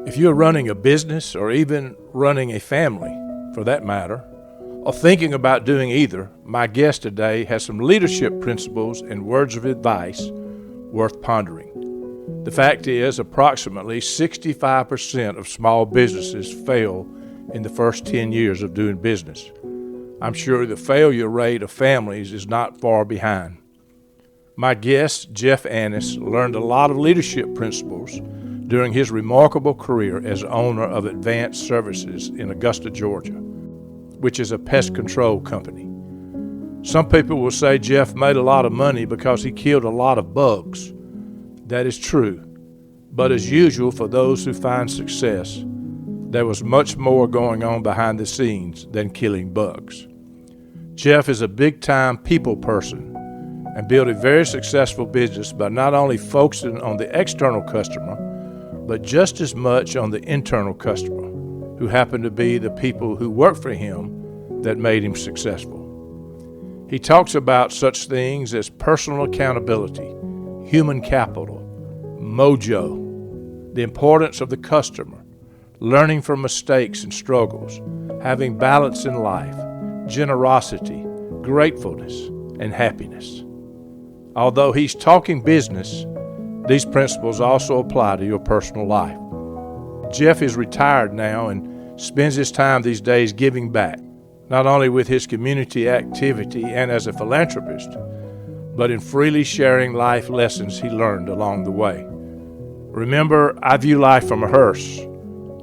If you're running a business or even running a family, for that matter, or thinking about doing either, my guest today has some leadership principles and words of advice worth pondering. The fact is, approximately 65% of small businesses fail in the first 10 years of doing business. I'm sure the failure rate of families is not far behind. My guest, Jeff Annis, learned a lot of leadership principles during his remarkable career as owner of Advanced Services in Augusta, Georgia, which is a pest control company. Some people will say Jeff made a lot of money because he killed a lot of bugs. That is true, but as usual for those who find success, there was much more going on behind the scenes than killing bugs. Jeff is a big-time people person and built a very successful business by not only focusing on the external customer, but just as much on the internal customer, who happened to be the people who worked for him that made him successful. He talks about such things as personal accountability, human capital, Mojo, the importance of the customer, learning from mistakes and struggles, having balance in life, generosity, gratefulness, and happiness. Although he's talking business, these principles also apply to your personal life. Jeff is retired now and spends his time these days giving back, not only with his community activity and as a philanthropist, but in freely sharing life lessons he learned along the way. Remember, I view life from a hearse.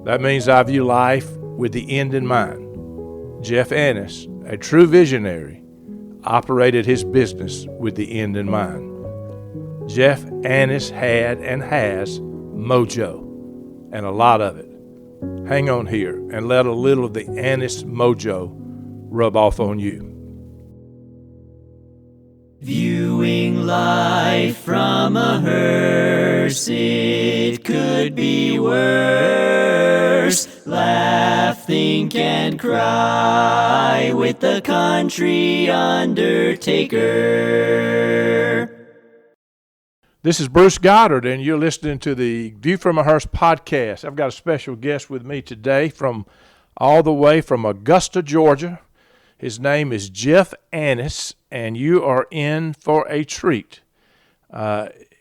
That means I view life with the end in mind. Jeff Annis, a true visionary, operated his business with the end in mind. Jeff Annis had and has Mojo, and a lot of it. Hang on here and let a little of the Annis Mojo rub off on you. Viewing life from a hearse, it could be worse. Laugh, think, and cry with the country undertaker. This is Bruce Goddard, and you're listening to the View from a Hearse podcast. I've got a special guest with me today from all the way from Augusta, Georgia. His name is Jeff Annis, and you are in for a treat.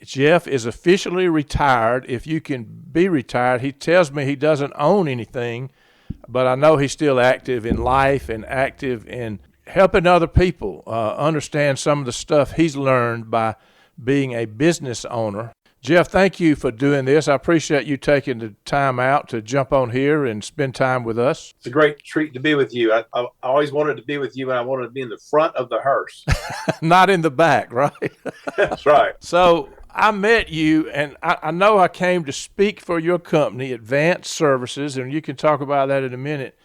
Jeff is officially retired, if you can be retired. He tells me he doesn't own anything, but I know he's still active in life and active in helping other people understand some of the stuff he's learned by being a business owner. Jeff, thank you for doing this. I appreciate you taking the time out to jump on here and spend time with us. It's a great treat to be with you. I always wanted to be with you, and I wanted to be in the front of the hearse. Not in the back, right? That's right. So I met you, and I know I came to speak for your company, Advanced Services, and you can talk about that in a minute.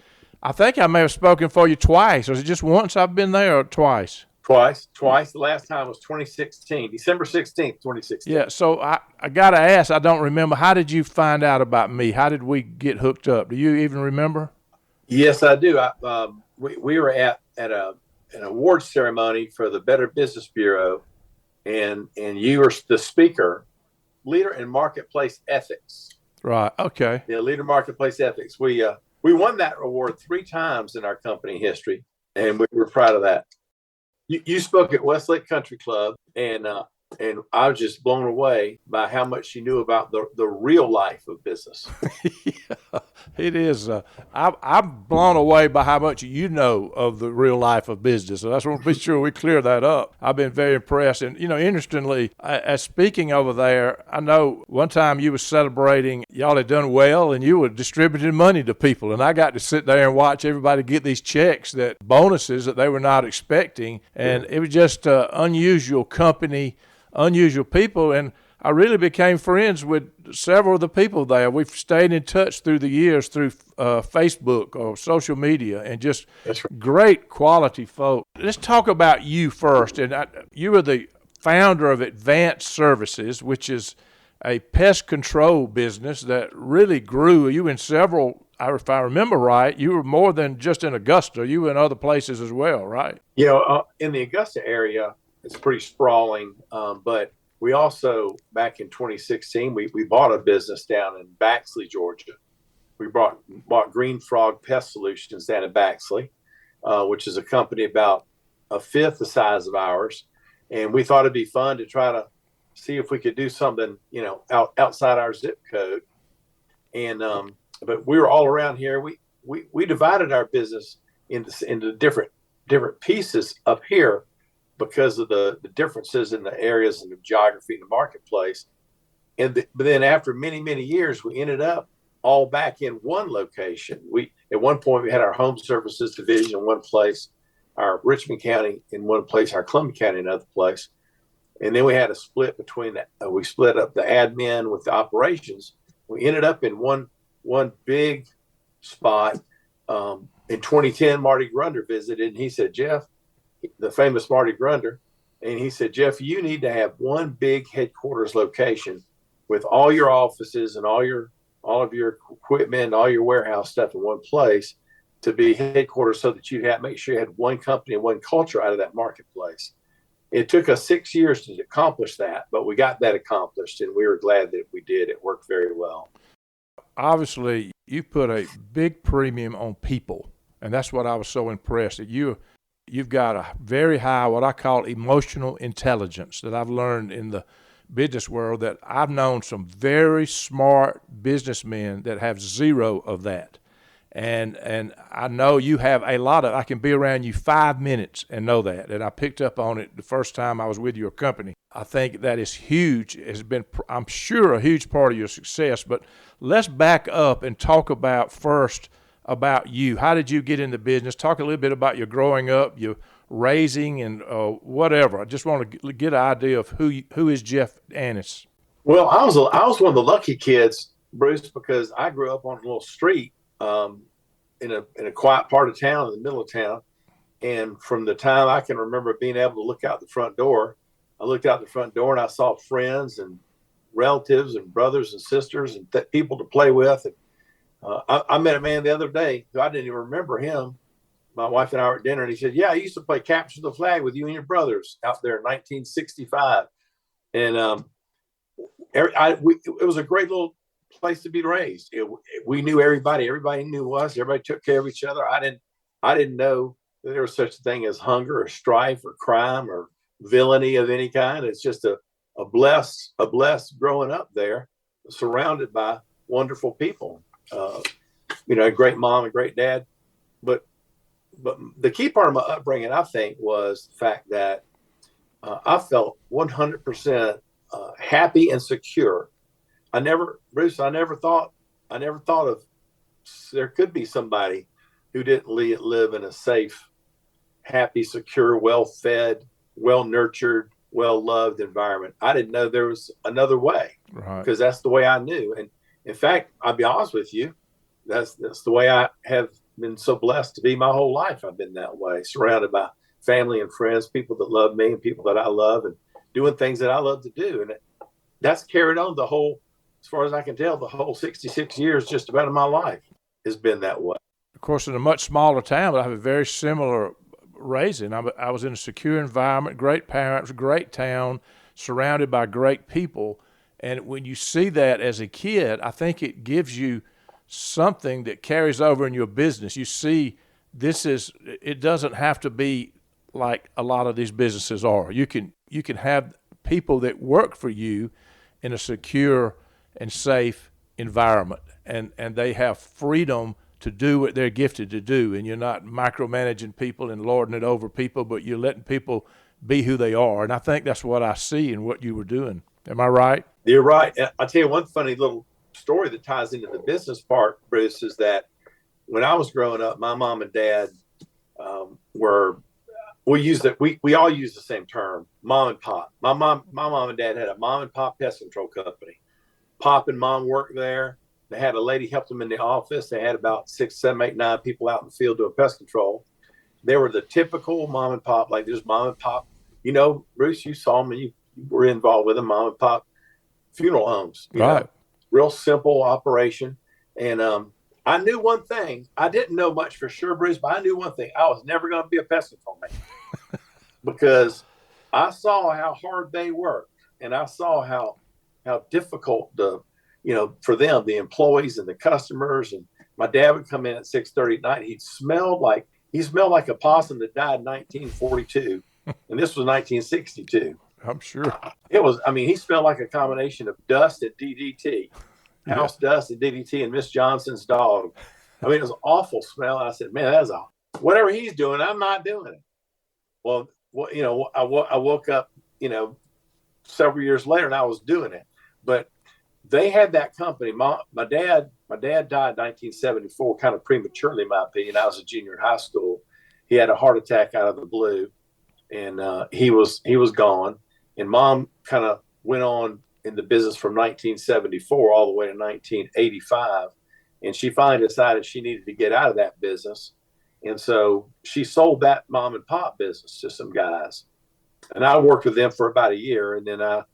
I think I may have spoken for you twice. Was it just once I've been there or twice? Twice. The last time was 2016, December 16th, 2016. Yeah, so I got to ask, I don't remember, how did you find out about me? How did we get hooked up? Do you even remember? Yes, I do. We were at an award ceremony for the Better Business Bureau, and you were the speaker, Leader in Marketplace Ethics. Right, okay. Yeah, Leader in Marketplace Ethics. We won that award 3 times in our company history, and we were proud of that. You spoke at Westlake Country Club, and I was just blown away by how much you knew about the real life of business. Yeah, it is. I'm blown away by how much you know of the real life of business. So I just want to be sure we clear that up. I've been very impressed. And, interestingly, as speaking over there, I know one time you were celebrating, y'all had done well, and you were distributing money to people. And I got to sit there and watch everybody get these checks, that bonuses that they were not expecting. And it was just unusual company, unusual people, and I really became friends with several of the people there. We've stayed in touch through the years through Facebook or social media, and just great quality folk. Let's talk about you first. And you are the founder of Advanced Services, which is a pest control business that really grew. You in several, if I remember right, you were more than just in Augusta. You were in other places as well, right? In the Augusta area, it's pretty sprawling, but we also, back in 2016, we bought a business down in Baxley, Georgia. we bought Green Frog Pest Solutions down in Baxley, which is a company about a fifth the size of ours. And we thought it'd be fun to try to see if we could do something, outside our zip code. And but we were all around here. We divided our business into different pieces up here because of the differences in the areas and the geography in the marketplace. But then after many years, we ended up all back in one location. We at one point we had our home services division in one place, our Richmond County in one place, our Columbia County in another place, and then we had a split between that. We split up the admin with the operations. We ended up in one big spot. In 2010, Marty Grunder visited, and he said, "Jeff, the famous Marty Grunder," and he said, "Jeff, you need to have one big headquarters location with all your offices and all of your equipment, all your warehouse stuff in one place to be headquarters, so that you make sure you had one company and one culture out of that marketplace." It took us 6 years to accomplish that, but we got that accomplished, and we were glad that we did. It worked very well. Obviously, you put a big premium on people, and that's what I was so impressed that you've got a very high, what I call emotional intelligence, that I've learned in the business world, that I've known some very smart businessmen that have zero of that. And I know you have a lot of, I can be around you 5 minutes and know that. And I picked up on it the first time I was with your company. I think that is huge. It's been, I'm sure, a huge part of your success. But let's back up and talk about first about you. How did you get into business? Talk a little bit about your growing up, your raising, and whatever. I just want to get an idea of who is Jeff Annis. Well, I was one of the lucky kids, Bruce, because I grew up on a little street in a quiet part of town, in the middle of town. And from the time I can remember being able to look out the front door, I looked out the front door and I saw friends and relatives and brothers and sisters and people to play with. And I met a man the other day who I didn't even remember him. My wife and I were at dinner, and he said, "Yeah, I used to play capture the flag with you and your brothers out there in 1965." And it was a great little place to be raised. We knew everybody. Everybody knew us. Everybody took care of each other. I didn't know that there was such a thing as hunger or strife or crime or villainy of any kind. It's just a blessed growing up there, surrounded by wonderful people. A great mom and great dad. But the key part of my upbringing, I think, was the fact that I felt 100% happy and secure. I never thought of there could be somebody who didn't live in a safe, happy, secure, well-fed, well-nurtured, well-loved environment. I didn't know there was another way, Right? because that's the way I knew. And in fact, I'll be honest with you, that's the way I have been so blessed to be my whole life. I've been that way, surrounded by family and friends, people that love me and people that I love, and doing things that I love to do. And that's carried on as far as I can tell, the whole 66 years just about of my life has been that way. Of course, in a much smaller town, but I have a very similar raising. I was in a secure environment, great parents, great town, surrounded by great people. And when you see that as a kid, I think it gives you something that carries over in your business. You see, it doesn't have to be like a lot of these businesses are. You can have people that work for you in a secure and safe environment, and they have freedom to do what they're gifted to do, and you're not micromanaging people and lording it over people, but you're letting people be who they are. And I think that's what I see in what you were doing. Am I right? You're right. I'll tell you one funny little story that ties into the business part, Bruce, is that when I was growing up, my mom and dad we all use the same term, mom and pop. My mom and dad had a mom and pop pest control company. Pop and mom worked there. They had a lady help them in the office. They had about 6, 7, 8, 9 people out in the field doing pest control. They were the typical mom and pop, like there's mom and pop. Bruce, you saw them and you were involved with them, mom and pop funeral homes. Right. Real simple operation. And I knew one thing. I didn't know much for sure, Bruce, but I knew one thing. I was never going to be a pest control man because I saw how hard they worked, and I saw how difficult for them, the employees and the customers, and my dad would come in at 6:30 at night. He smelled like a possum that died in 1942, and this was 1962. I'm sure. It was. I mean, he smelled like a combination of dust and DDT, house dust and DDT, and Miss Johnson's dog. I mean, it was an awful smell. I said, man, that's whatever he's doing, I'm not doing it. Well, I woke up, several years later, and I was doing it. But they had that company. My dad died in 1974, kind of prematurely, in my opinion. I was a junior in high school. He had a heart attack out of the blue, and he was gone. And Mom kind of went on in the business from 1974 all the way to 1985. And she finally decided she needed to get out of that business. And so she sold that mom and pop business to some guys. And I worked with them for about a year. And then I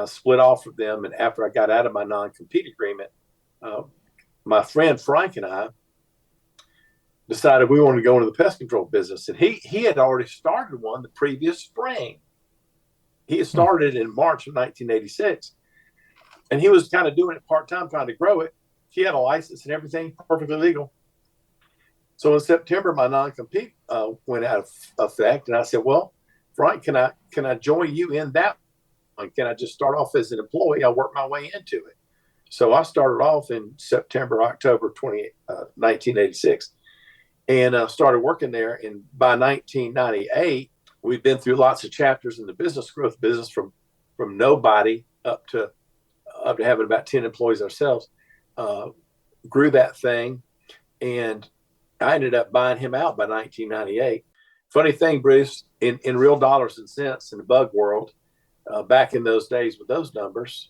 split off with them. And after I got out of my non-compete agreement, my friend Frank and I decided we wanted to go into the pest control business. And he had already started one the previous spring. He had started in March of 1986, and he was kind of doing it part-time, trying to grow it. He had a license and everything, perfectly legal. So in September, my non-compete went out of effect, and I said, well, Frank, can I join you in that one? Can I just start off as an employee? I'll work my way into it. So I started off in October 1986, and started working there. And by 1998, we've been through lots of chapters in the business growth business from nobody up to having about 10 employees ourselves. Grew that thing, and I ended up buying him out by 1998. Funny thing, Bruce, in real dollars and cents in the bug world, back in those days with those numbers,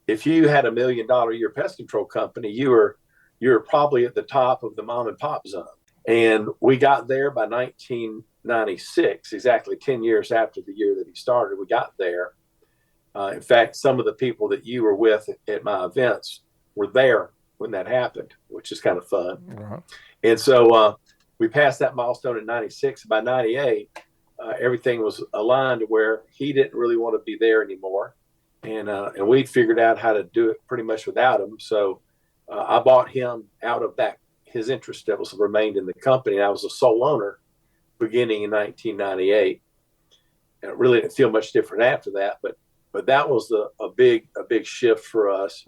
if you had $1 million a year pest control company, you were probably at the top of the mom and pop zone. And we got there by 1996, exactly 10 years after the year that he started. We got there. In fact, some of the people that you were with at my events were there when that happened, which is kind of fun. Uh-huh. And so we passed that milestone in 96. By 98, everything was aligned to where he didn't really want to be there anymore. And we'd figured out how to do it pretty much without him. So I bought him out of his interest that was remained in the company. I was a sole owner beginning in 1998. And it really didn't feel much different after that, but that was a big shift for us.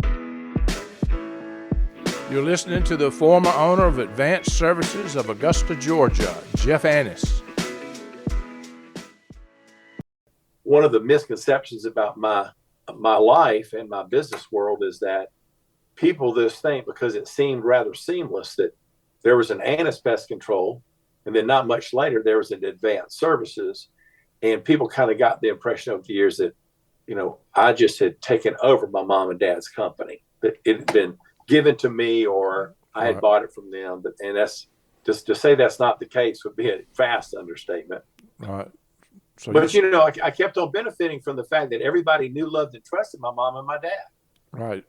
You're listening to the former owner of Advanced Services of Augusta, Georgia, Jeff Annis. One of the misconceptions about my life and my business world is that people just think, because it seemed rather seamless, that there was an Annis Pest Control, and then not much later there was an Advanced Services, and people kind of got the impression over the years that, I just had taken over my mom and dad's company, that it had been given to me or I had bought it from them. And that's just to say that's not the case would be a vast understatement. Right. So but I kept on benefiting from the fact that everybody knew, loved, and trusted my mom and my dad. Right.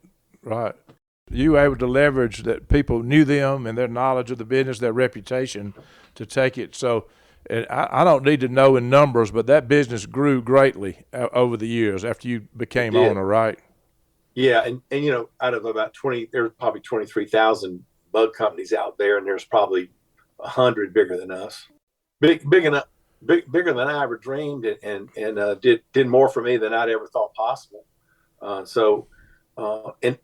You were able to leverage that people knew them and their knowledge of the business, their reputation, to take it. So, and I don't need to know in numbers, but that business grew greatly over the years after you became owner, right? Yeah, and out of about 20, there's probably 23,000 bug companies out there, and there's probably 100 bigger than us, bigger than I ever dreamed, and did more for me than I'd ever thought possible. And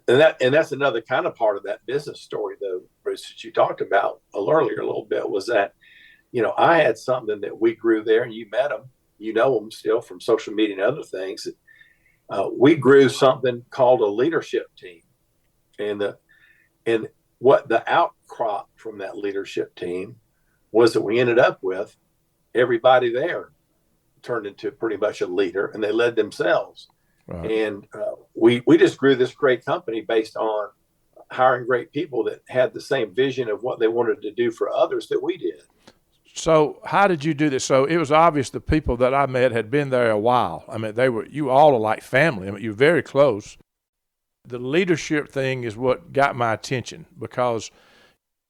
that's another kind of part of that business story, though, Bruce, that you talked about earlier a little bit, was that I had something that we grew there, and you met them, them still from social media and other things. We grew something called a leadership team, and what the outcrop from that leadership team was that we ended up with everybody there turned into pretty much a leader, and they led themselves. Right. And we just grew this great company based on hiring great people that had the same vision of what they wanted to do for others that we did. So how did you do this? So it was obvious the people that I met had been there a while. I mean, you all are like family. I mean, you're very close. The leadership thing is what got my attention, because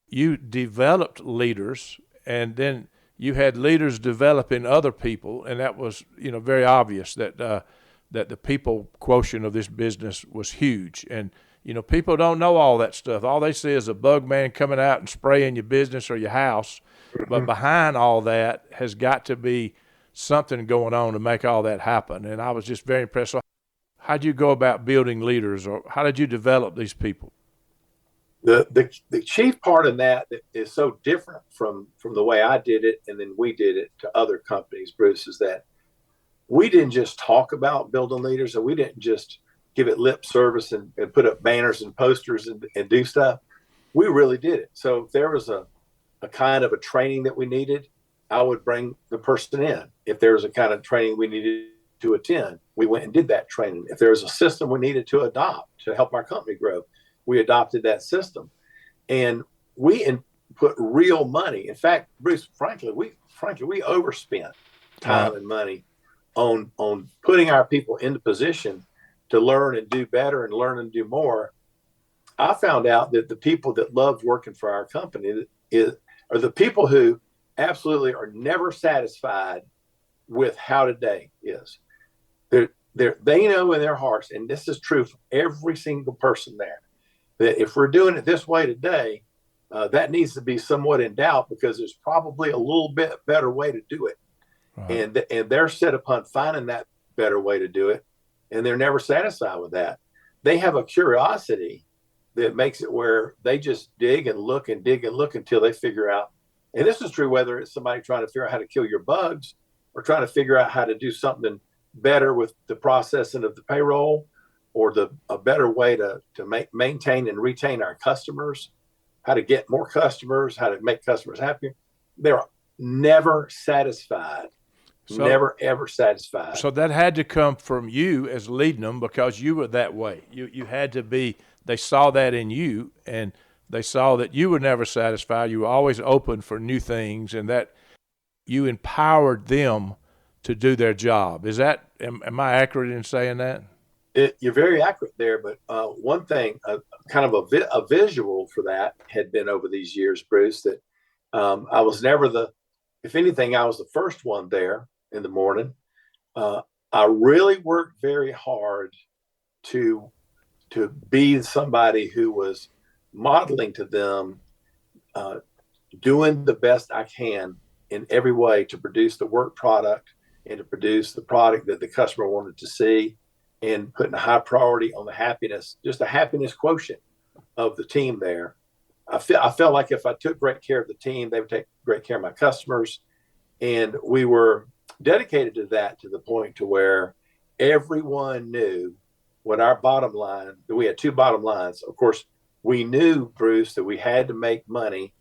you developed leaders, and then you had leaders developing other people, and that was, very obvious that the people quotient of this business was huge. And People don't know all that stuff. All they see is a bug man coming out and spraying your business or your house. But behind all that has got to be something going on to make all that happen. And I was just very impressed. So how did you go about building leaders, or how did you develop these people? The chief part in that is so different from the way I did it and then we did it to other companies, Bruce, is that we didn't just talk about building leaders, and we didn't just give it lip service and put up banners and posters and do stuff. We really did it. So if there was a kind of a training that we needed, I would bring the person in. If there was a kind of training we needed to attend, we went and did that training. If there was a system we needed to adopt to help our company grow, we adopted that system. And we put real money. In fact, Bruce, frankly, we overspent time and money on putting our people into position to learn and do better and learn and do more. I found out that the people that loved working for our company are the people who absolutely are never satisfied with how today is. They know in their hearts, and this is true for every single person there, that if we're doing it this way today, that needs to be somewhat in doubt, because there's probably a little bit better way to do it. And they're set upon finding that better way to do it, and they're never satisfied with that. They have a curiosity that makes it where they just dig and look until they figure out. And this is true whether it's somebody trying to figure out how to kill your bugs, or trying to figure out how to do something better with the processing of the payroll, or a better way to maintain and retain our customers, how to get more customers, how to make customers happier. They're never satisfied. Never, ever satisfied. So that had to come from you as leading them, because you were that way. You had to be, they saw that in you, and they saw that you were never satisfied. You were always open for new things, and that you empowered them to do their job. Am I accurate in saying that? You're very accurate there, but one thing, kind of a visual for that had been over these years, Bruce, that I was never if anything, I was the first one there in the morning. I really worked very hard to be somebody who was modeling to them, doing the best I can in every way to produce the work product and to produce the product that the customer wanted to see, and putting a high priority on the happiness, just the happiness quotient of the team there. I felt like if I took great care of the team, they would take great care of my customers. And we were dedicated to that, to the point to where everyone knew what our bottom line, that we had two bottom lines. Of course, we knew, Bruce, that we had to make money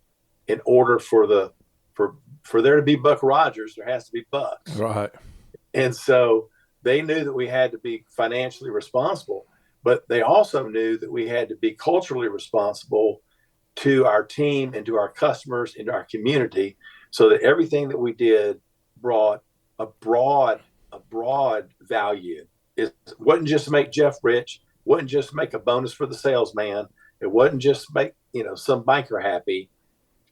in order for there to be Buck Rogers, there has to be bucks. Right. And so they knew that we had to be financially responsible, but they also knew that we had to be culturally responsible to our team and to our customers and to our community, so that everything that we did brought a broad value. It wasn't just to make Jeff rich, wasn't just make a bonus for the salesman. It wasn't just make some banker happy.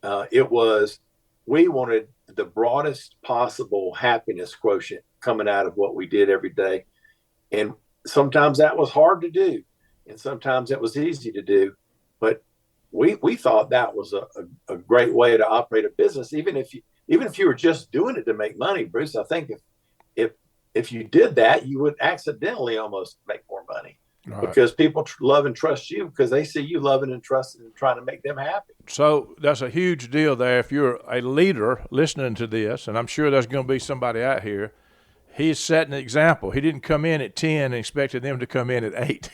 It was, we wanted the broadest possible happiness quotient coming out of what we did every day. And sometimes that was hard to do, and sometimes it was easy to do. But we thought that was a great way to operate a business, even if you were just doing it to make money, Bruce. I think if you did that, you would accidentally almost make more money. Right. Because people love and trust you because they see you loving and trusting and trying to make them happy. So that's a huge deal there. If you're a leader listening to this, and I'm sure there's going to be somebody out here, he's setting an example. He didn't come in at 10 and expected them to come in at 8.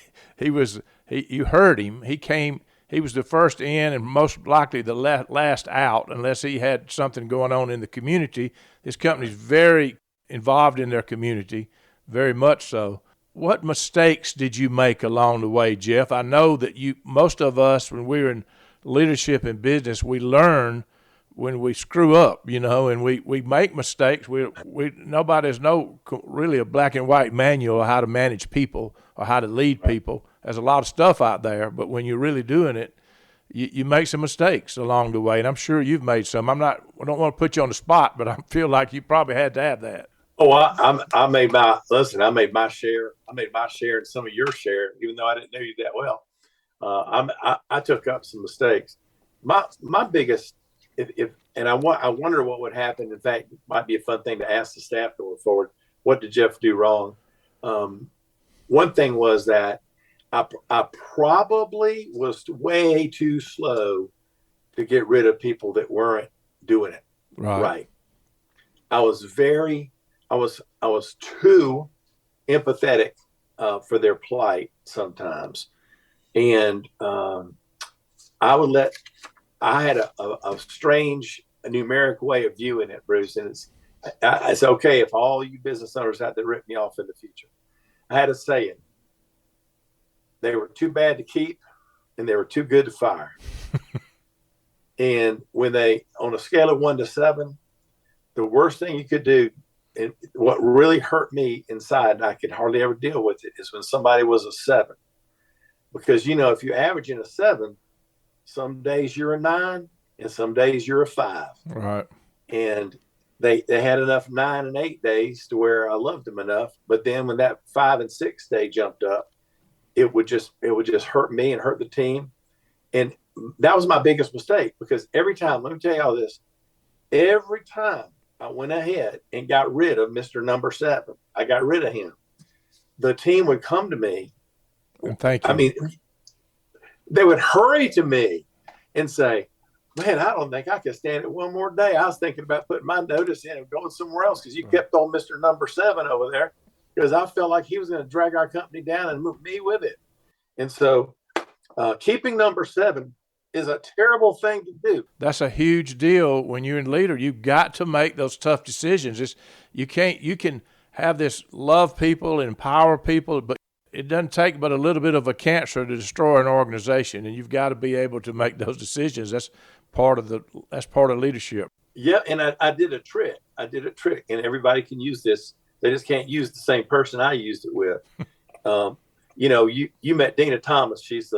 You heard him. He was the first in and most likely the last out, unless he had something going on in the community. His company's very involved in their community, very much so. What mistakes did you make along the way, Jeff? I know that most of us, when we're in leadership and business, we learn when we screw up, and we make mistakes. Nobody's really a black and white manual of how to manage people or how to lead people. There's a lot of stuff out there, but when you're really doing it, you make some mistakes along the way, and I'm sure you've made some. I don't want to put you on the spot, but I feel like you probably had to have that. Oh, I made my share. I made my share and some of your share, even though I didn't know you that well. I took up some mistakes. My biggest, if and I wonder what would happen. In fact, it might be a fun thing to ask the staff going forward. What did Jeff do wrong? One thing was that I probably was way too slow to get rid of people that weren't doing it right. I was too empathetic for their plight sometimes, and I had a strange numeric way of viewing it, Bruce, and it's okay if all you business owners have to rip me off in the future. I had a saying: they were too bad to keep, and they were too good to fire. And when they, on a scale of 1 to 7, the worst thing you could do, and what really hurt me inside, and I could hardly ever deal with it, is when somebody was a 7. Because, if you average in a 7, some days you're a 9 and some days you're a 5. Right. And they had enough 9 and 8 days to where I loved them enough. But then when that 5 and 6 day jumped up, it would just hurt me and hurt the team. And that was my biggest mistake, because every time, let me tell you all this, every time I went ahead and got rid of Mr. Number 7, I got rid of him, the team would come to me. And thank you. I mean, they would hurry to me and say, man, I don't think I can stand it one more day. I was thinking about putting my notice in and going somewhere else because you kept on Mr. Number 7 over there, because I felt like he was going to drag our company down and move me with it. And so keeping Number 7 is a terrible thing to do. That's a huge deal when you're in leader. You've got to make those tough decisions. You can have this love people, empower people, but it doesn't take but a little bit of a cancer to destroy an organization, and you've got to be able to make those decisions. That's part of leadership. Yeah, and I did a trick. And everybody can use this. They just can't use the same person I used it with. You met Dina Thomas. She's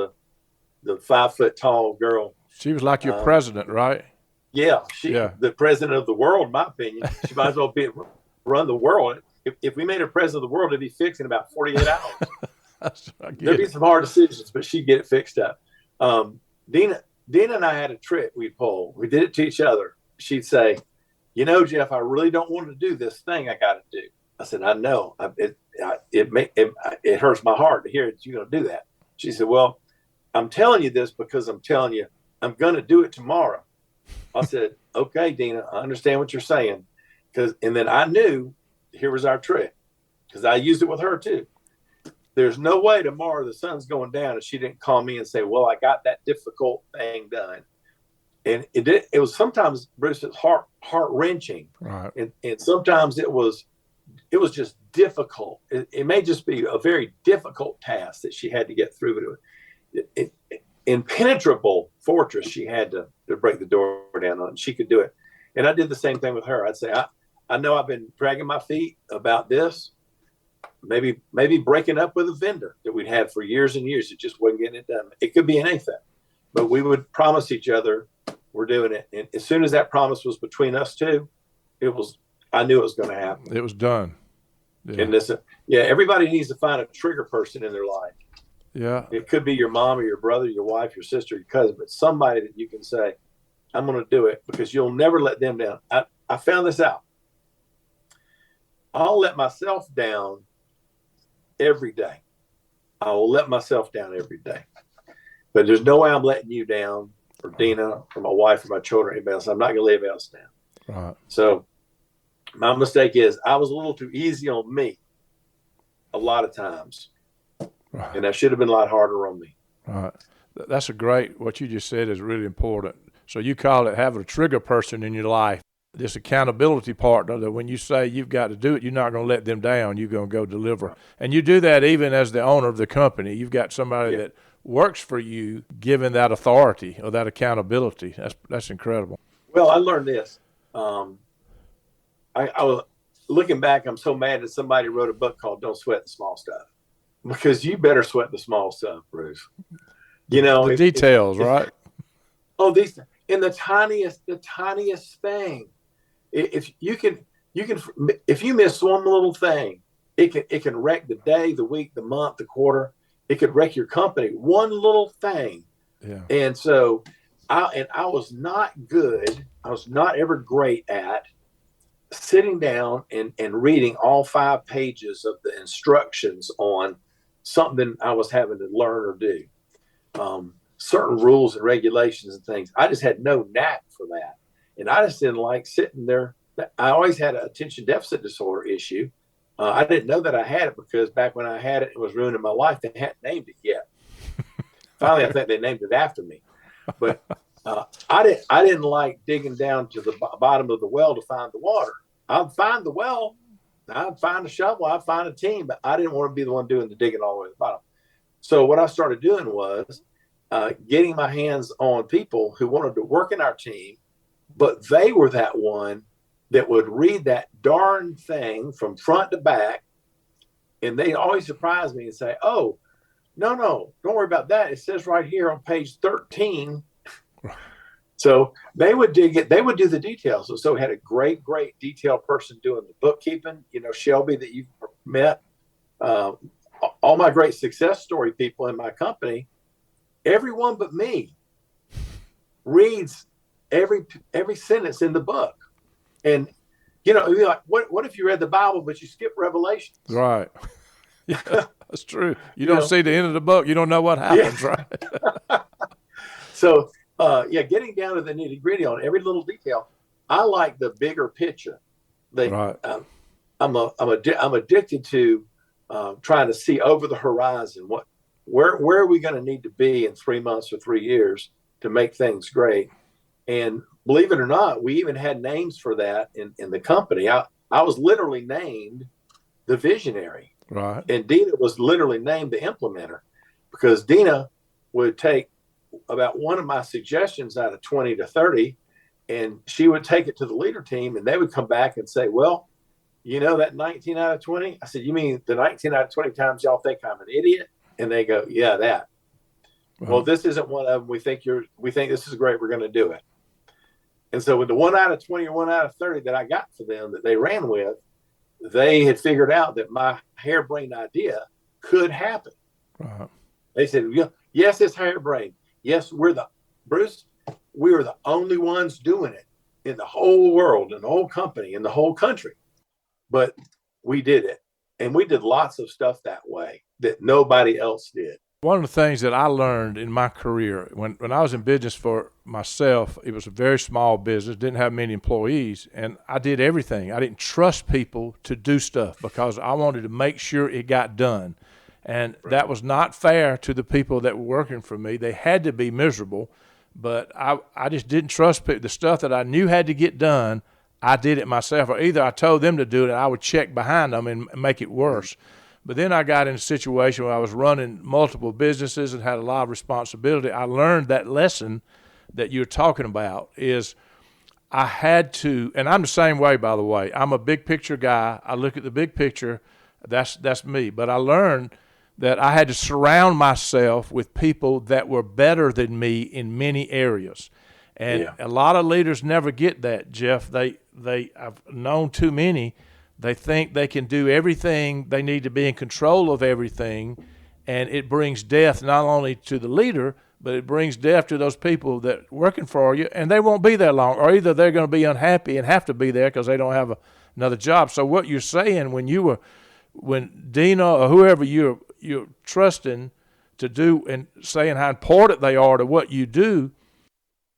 the 5 foot tall girl. She was like your president, right? Yeah, the president of the world, in my opinion. She might as well run the world. If we made her president of the world, it'd be fixed in about 48 hours. There'd be some hard decisions, but she'd get it fixed up. Dina and I had a trick we'd pull. We did it to each other. She'd say, Jeff, I really don't want to do this thing I got to do. I said, I know. It hurts my heart to hear that you're going to do that. She said, well, I'm telling you this because I'm telling you I'm going to do it tomorrow. I said, okay, Dina, I understand what you're saying. And then I knew, here was our trick, because I used it with her too. There's no way tomorrow the sun's going down and she didn't call me and say, well, I got that difficult thing done. And it was sometimes, Bruce, it's heart wrenching. Right. And sometimes it was just difficult. It may just be a very difficult task that she had to get through. Impenetrable fortress she had to break the door down on. She could do it. And I did the same thing with her. I'd say, I know I've been dragging my feet about this, maybe breaking up with a vendor that we'd had for years and years. It just wasn't getting it done. It could be anything, but we would promise each other we're doing it. And as soon as that promise was between us two, I knew it was going to happen. It was done. Yeah. And everybody needs to find a trigger person in their life. Yeah. It could be your mom or your brother, your wife, your sister, your cousin, but somebody that you can say, I'm going to do it, because you'll never let them down. I found this out. I'll let myself down every day. I will let myself down every day. But there's no way I'm letting you down, or Dina, or my wife, or my children, or anybody else. I'm not going to let anybody else down. Right. So my mistake is I was a little too easy on me a lot of times. Right. And that should have been a lot harder on me. Right. That's what you just said is really important. So you call it having a trigger person in your life. This accountability partner that when you say you've got to do it, you're not going to let them down. You're going to go deliver. And you do that even as the owner of the company. You've got somebody that works for you, given that authority or that accountability. That's incredible. Well, I learned this. I was looking back. I'm so mad that somebody wrote a book called "Don't Sweat the Small Stuff," because you better sweat the small stuff, Bruce. The details, right? These in the tiniest thing. If you miss one little thing, it can wreck the day, the week, the month, the quarter. It could wreck your company. One little thing. Yeah. And so I was not good. I was not ever great at sitting down and reading all 5 pages of the instructions on something I was having to learn or do. Certain rules and regulations and things. I just had no knack for that. And I just didn't like sitting there. I always had an attention deficit disorder issue. I didn't know that I had it because back when I had it, it was ruining my life. They hadn't named it yet. Finally, I think they named it after me. But I didn't like digging down to the bottom of the well to find the water. I'd find the well, I'd find a shovel, I'd find a team, but I didn't want to be the one doing the digging all the way to the bottom. So what I started doing was getting my hands on people who wanted to work in our team, but they were that one that would read that darn thing from front to back, and they always surprise me and say, "Oh, no, don't worry about that. It says right here on page 13." So they would dig it. They would do the details. So we had a great detail person doing the bookkeeping. Shelby that you've met, all my great success story people in my company, everyone but me reads every sentence in the book. And you're like, what if you read the Bible but you skip Revelation? Right. Yeah, that's true. You don't see the end of the book. You don't know what happens, yeah. Right? So, getting down to the nitty gritty on every little detail. I like the bigger picture. Right. I'm addicted to trying to see over the horizon. Where are we going to need to be in 3 months or 3 years to make things great? And believe it or not, we even had names for that in the company. I was literally named the visionary. Right. And Dina was literally named the implementer, because Dina would take about one of my suggestions out of 20 to 30, and she would take it to the leader team, and they would come back and say, "Well, that 19 out of 20? I said, "You mean the 19 out of 20 times y'all think I'm an idiot?" And they go, "Yeah, that." Right. Well, this isn't one of them. We think this is great. We're going to do it. And so with the 1 out of 20 or 1 out of 30 that I got for them that they ran with, they had figured out that my harebrained idea could happen. Right. They said, "Yes, it's harebrained. Yes, we were the only ones doing it in the whole world, in the whole company, in the whole country. But we did it. And we did lots of stuff that way that nobody else did." One of the things that I learned in my career, when I was in business for myself, it was a very small business, didn't have many employees, and I did everything. I didn't trust people to do stuff because I wanted to make sure it got done. And that was not fair to the people that were working for me. They had to be miserable, but I just didn't trust people. The stuff that I knew had to get done, I did it myself, or either I told them to do it and I would check behind them and make it worse. But then I got in a situation where I was running multiple businesses and had a lot of responsibility. I learned that lesson that you're talking about is I had to, and I'm the same way, by the way. I'm a big picture guy. I look at the big picture. That's me. But I learned that I had to surround myself with people that were better than me in many areas. And a lot of leaders never get that, Jeff. I've known too many. They think they can do everything. They need to be in control of everything, and it brings death not only to the leader, but it brings death to those people that are working for you, and they won't be there long, or either they're going to be unhappy and have to be there because they don't have another job. So what you're saying when Dina or whoever you're trusting to do and saying how important they are to what you do,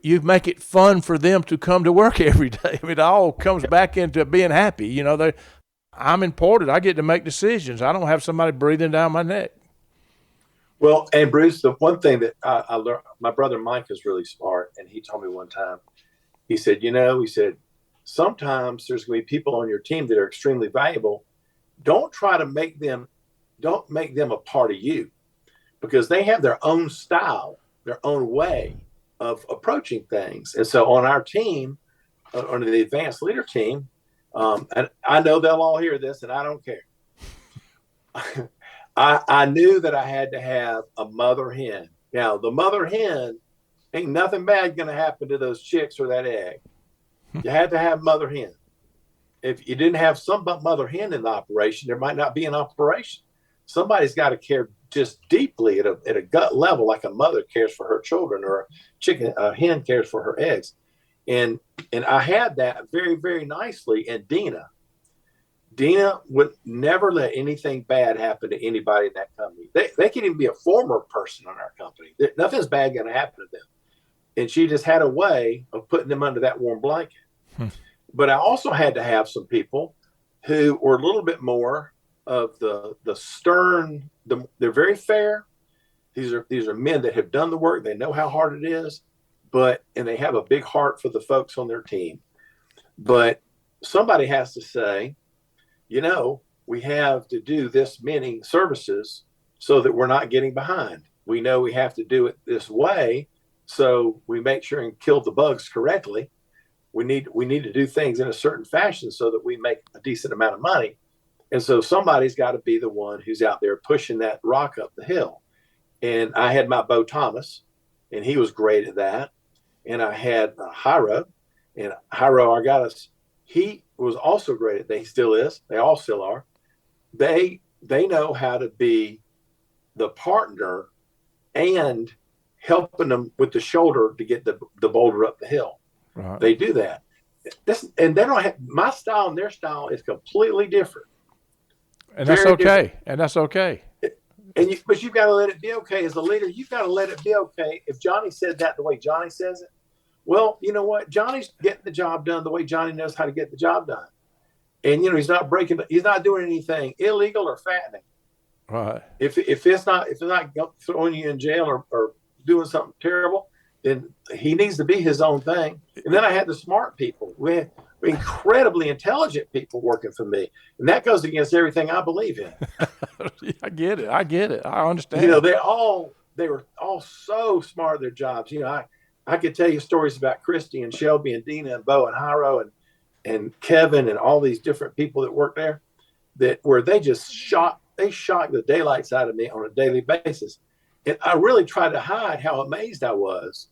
you make it fun for them to come to work every day. I mean, it all comes back into being happy. I'm important. I get to make decisions. I don't have somebody breathing down my neck. Well, and Bruce, the one thing that I learned, my brother Mike is really smart, and he told me one time, he said, sometimes there's going to be people on your team that are extremely valuable. Don't try to make them a part of you, because they have their own style, their own way of approaching things. And so on our team, on the advanced leader team, and I know they'll all hear this, and I don't care. I knew that I had to have a mother hen. Now, the mother hen, ain't nothing bad going to happen to those chicks or that egg. You had to have mother hen. If you didn't have some mother hen in the operation, there might not be an operation. Somebody's got to just deeply at a gut level, like a mother cares for her children or a hen cares for her eggs. And I had that very, very nicely. And Dina would never let anything bad happen to anybody in that company. They could even be a former person in our company. Nothing's bad going to happen to them. And she just had a way of putting them under that warm blanket. But I also had to have some people who were a little bit more of the stern. They're very fair. These are men that have done the work. They know how hard it is, and they have a big heart for the folks on their team. But somebody has to say, we have to do this many services so that we're not getting behind. We know we have to do it this way, so we make sure and kill the bugs correctly. We need to do things in a certain fashion so that we make a decent amount of money. And so somebody's got to be the one who's out there pushing that rock up the hill. And I had my Bo Thomas, and he was great at that. And I had Hiro, and Hiro Argadas, he was also great at that. He still is. They all still are. They know how to be the partner and helping them with the shoulder to get the boulder up the hill. Right. They do that. And they don't have my style, and their style is completely different. And that's okay. And that's okay. But you've got to let it be okay. As a leader, you've got to let it be okay. If Johnny said that the way Johnny says it, well, you know what? Johnny's getting the job done the way Johnny knows how to get the job done. And, he's not doing anything illegal or fattening. Right. If it's not throwing you in jail or doing something terrible, then he needs to be his own thing. And then I had the smart people. We had incredibly intelligent people working for me. And that goes against everything I believe in. I get it. I understand. They were all so smart at their jobs. I could tell you stories about Christy and Shelby and Dina and Bo and Hiro and Kevin and all these different people that work there where they just shocked the daylights out of me on a daily basis. And I really tried to hide how amazed I was,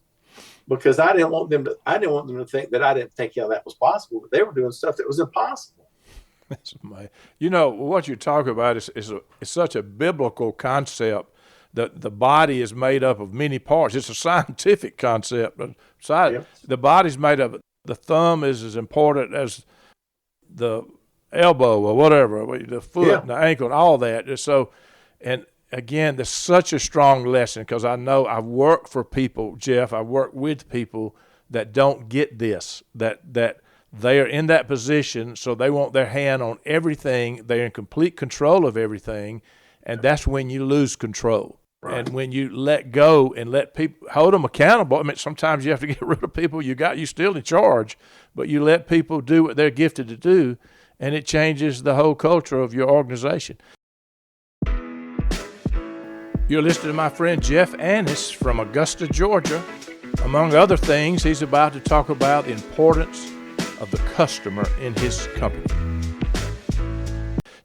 because I didn't want them to think that I didn't think that was possible, but they were doing stuff that was impossible. That's amazing. What you're talking about is such a biblical concept that the body is made up of many parts. It's a scientific concept. The body's made up. The thumb is as important as the elbow or whatever, the foot and the ankle and all that. So, and again, there's such a strong lesson, because I know I've worked for people, Jeff, I've worked with people that don't get this, that they are in that position, so they want their hand on everything. They're in complete control of everything, and that's when you lose control. Right. And when you let go and let people hold them accountable, I mean, sometimes you have to get rid of people you're still in charge, but you let people do what they're gifted to do, and it changes the whole culture of your organization. You're listening to my friend Jeff Annis from Augusta, Georgia. Among other things, he's about to talk about the importance of the customer in his company.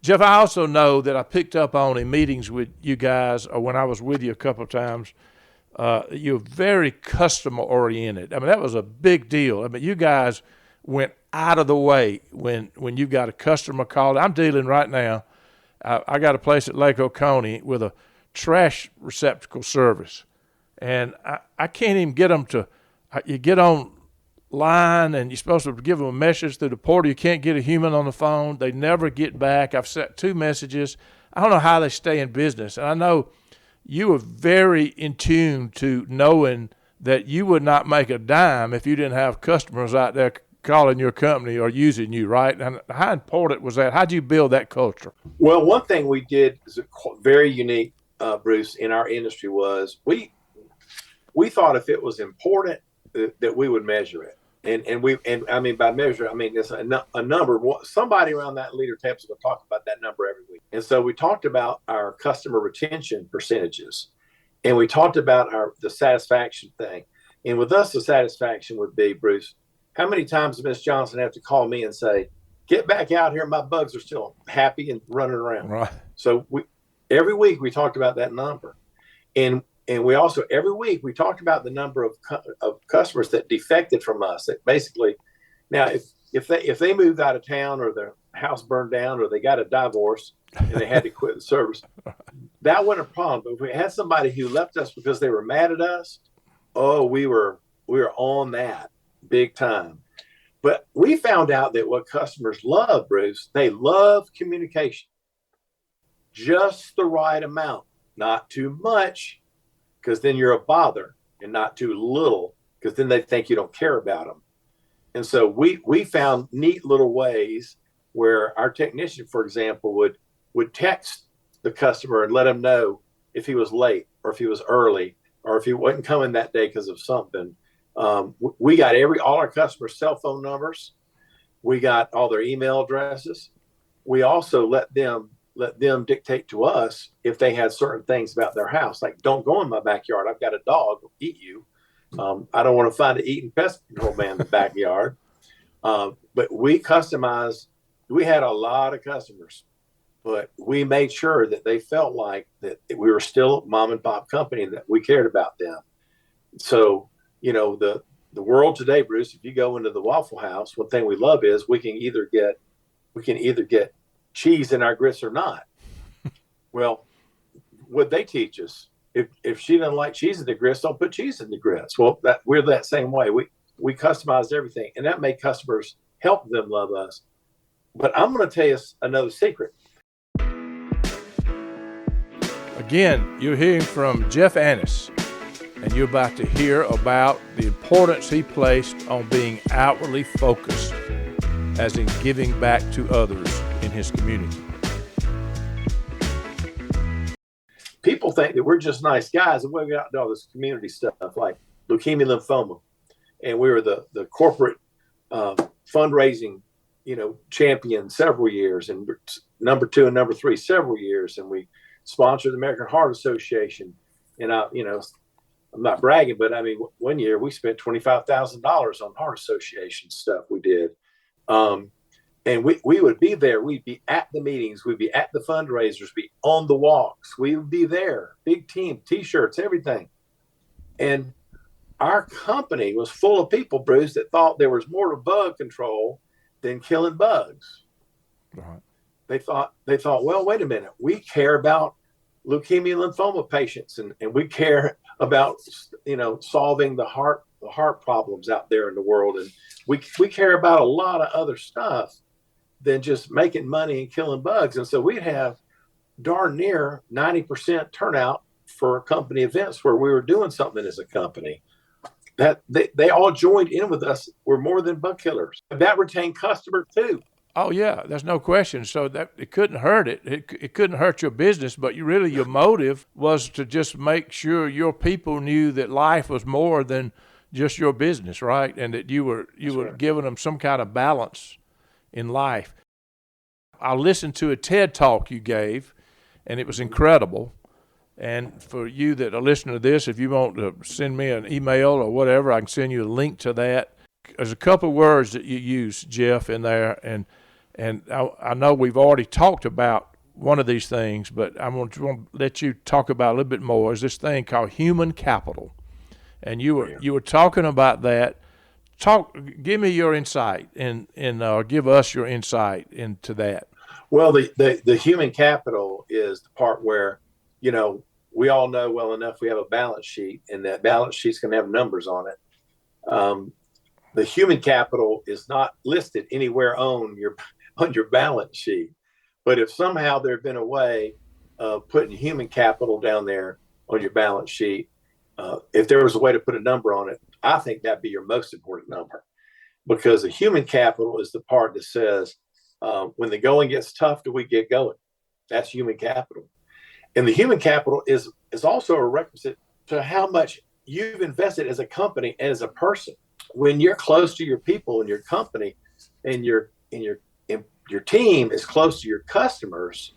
Jeff, I also know that I picked up on in meetings with you guys, or when I was with you a couple of times, you're very customer-oriented. I mean, that was a big deal. I mean, you guys went out of the way when you got a customer call. I'm dealing right now. I got a place at Lake Oconee with a trash receptacle service, and I can't even get them to. You get on line and you're supposed to give them a message through the portal. You can't get a human on the phone. They never get back. I've sent 2 messages. I don't know how they stay in business. And I know you were very in tune to knowing that you would not make a dime if you didn't have customers out there calling your company or using you, right? And how important was that? How'd you build that culture? Well, one thing we did is very unique, Bruce, in our industry was we thought if it was important that we would measure it. And I mean, by measure, I mean, it's a number. Somebody around that leader table is going to talk about that number every week. And so we talked about our customer retention percentages, and we talked about the satisfaction thing. And with us, the satisfaction would be, Bruce, how many times does Miss Johnson have to call me and say, get back out here, my bugs are still happy and running around. Right. So every week we talked about that number. And we also, every week, we talked about the number of customers that defected from us. That basically, now if they moved out of town or house burned down or they got a divorce and they had to quit the service, that wasn't a problem. But if we had somebody who left us because they were mad at us, oh, we were on that big time. But we found out that what customers love, Bruce, they love communication. Just the right amount, not too much, because then you're a bother, and not too little, because then they think you don't care about them. And so we found neat little ways where our technician, for example, would text the customer and let him know if he was late or if he was early or if he wasn't coming that day because of something. We got all our customers' cell phone numbers. We got all their email addresses. We also let them dictate to us if they had certain things about their house, like don't go in my backyard. I've got a dog will eat you. I don't want to find an eating pest control man in the backyard. But we customized. We had a lot of customers, but we made sure that they felt like that we were still a mom and pop company and that we cared about them. So, the world today, Bruce, if you go into the Waffle House, one thing we love is we can either get cheese in our grits or not. Well, what they teach us, if she doesn't like cheese in the grits, don't put cheese in the grits. Well, we're that same way. We customized everything, and that made customers help them love us. But I'm going to tell you another secret. Again, you're hearing from Jeff Annis, and you're about to hear about the importance he placed on being outwardly focused, as in giving back to others in his community. People think that we're just nice guys, and we got all this community stuff like leukemia, lymphoma, and we were the corporate fundraising, champion several years, and number 2 and number 3 several years, and we sponsored the American Heart Association. And I'm not bragging, but I mean, one year we spent $25,000 on Heart Association stuff we did. And we would be there. We'd be at the meetings. We'd be at the fundraisers, be on the walks. We would be there. Big team, T-shirts, everything. And our company was full of people, Bruce, that thought there was more to bug control than killing bugs. Right. They thought, well, wait a minute. We care about leukemia, lymphoma patients, and we care about, solving the heart problems out there in the world. And we care about a lot of other stuff than just making money and killing bugs. And so we'd have darn near 90% turnout for company events where we were doing something as a company. That they all joined in with us. We're more than bug killers. That retained customers too. Oh yeah, there's no question. So that it couldn't hurt it. It couldn't hurt your business, but your motive was to just make sure your people knew that life was more than just your business, right? And that you were giving them some kind of balance in life. I listened to a TED talk you gave, and it was incredible. And for you that are listening to this, if you want to send me an email or whatever, I can send you a link to that. There's a couple of words that you use, Jeff, in there, and I know we've already talked about one of these things, but I want to let you talk about a little bit more. Is this thing called human capital, and you were talking about that. Give me your insight, and give us your insight into that. Well, the human capital is the part where, we all know well enough we have a balance sheet, and that balance sheet's going to have numbers on it. The human capital is not listed anywhere on your balance sheet. But if somehow there had been a way of putting human capital down there on your balance sheet, if there was a way to put a number on it, I think that'd be your most important number, because the human capital is the part that says, when the going gets tough, do we get going? That's human capital. And the human capital is also a requisite to how much you've invested as a company and as a person. When you're close to your people and your company, and your team is close to your customers,